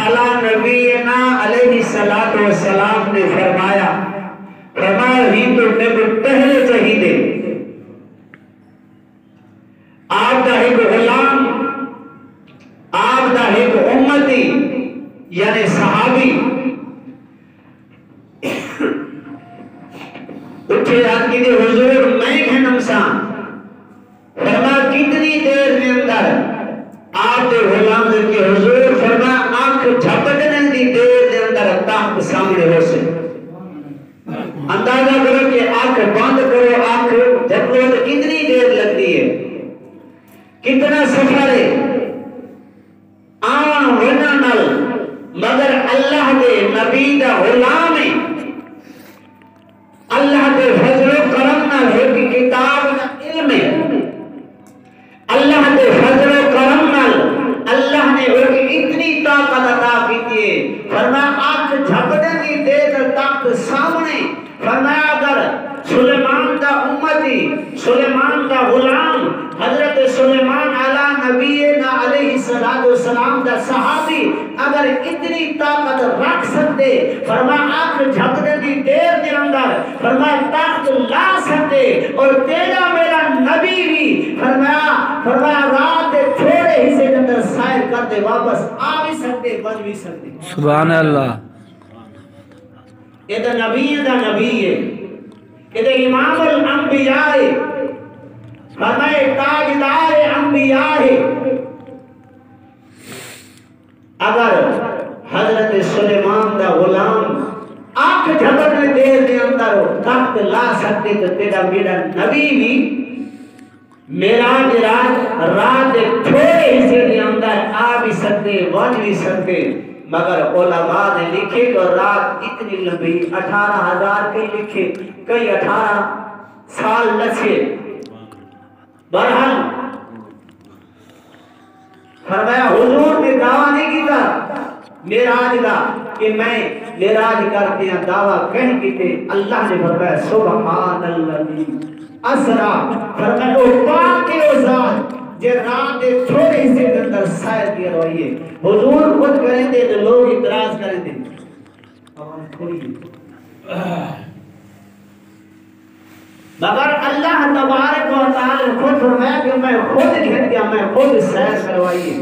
अला नबीना अलैहिस्सलातु वस्सलाम ने फरमाया ही तो नबी पहले चाहिए आपका एक गुलाम आपका एक उम्मती यानी सहाबी उठे आके दे हुजूर मैं खनम सा फरमा कितनी देर के अंदर आपके गुलाम के हुजूर फरमा आंख झपकने की देर के अंदर ताक सामने हो से अंदाजा करो कि आंख बंद करो आंख झपको तो कितनी देर लगती है कितना सफर है आम वना नल मगर अल्लाह के नबी दा गुलाम है अल्लाह के फजल करम ना है कि किताब का इल्म है अल्लाह के फजल करम नाल अल्लाह ने उनकी इतनी ताकत अता की है फरमाया आंख झपकने की देर तक सामने फरमाया अगर सुलेमान का उम्मती सुलेमान का गुलाम हजरत सुलेमान अला नबीना अलैहिस्सलातु वस्सलाम का सहाबी अगर इतनी ताकत रख सकते फरमाया आंख झपकने की देर के अंदर फरमाया ताकत ला सकते और तेरा मेरा नबी भी फरमाया रात के थोड़े हिस्से के अंदर सैर करते वापस आ भी सकते बच भी सकते सुभान अल्लाह ये तो नबी है ये इमामुल अंबिया है फरमाए ताजदार अंबिया है अगर हजरत सुलेमान का गुलाम आंख झपकने देर के अंदर तख्त ला सकते तो तेरा मेरा नबी भी मेराज रात थोड़े हिस्से के अंदर आ भी सकते बच भी सकते मगर उलमा ने लिखे तो रात इतनी लंबी 18,000 के लिखे कई 18 साल लचे बहरहाल फरमाया हुजूर ने दावा नहीं किया मेराज का कि मैं मेराज करते हैं दावा कह कीते अल्लाह ने फरमाया सुभानल्लाह असरा फरमाया ओ पाक है ओ जात जे रात के थोड़े हिस्से के अंदर सैर किया रहिए हुजूर खुद करेंगे तो लोग इतराज करेंगे मगर अल्लाह तबारक व तआला खुद फरमाया कि मैं खुद घेर गया मैं खुद सैर करवाइए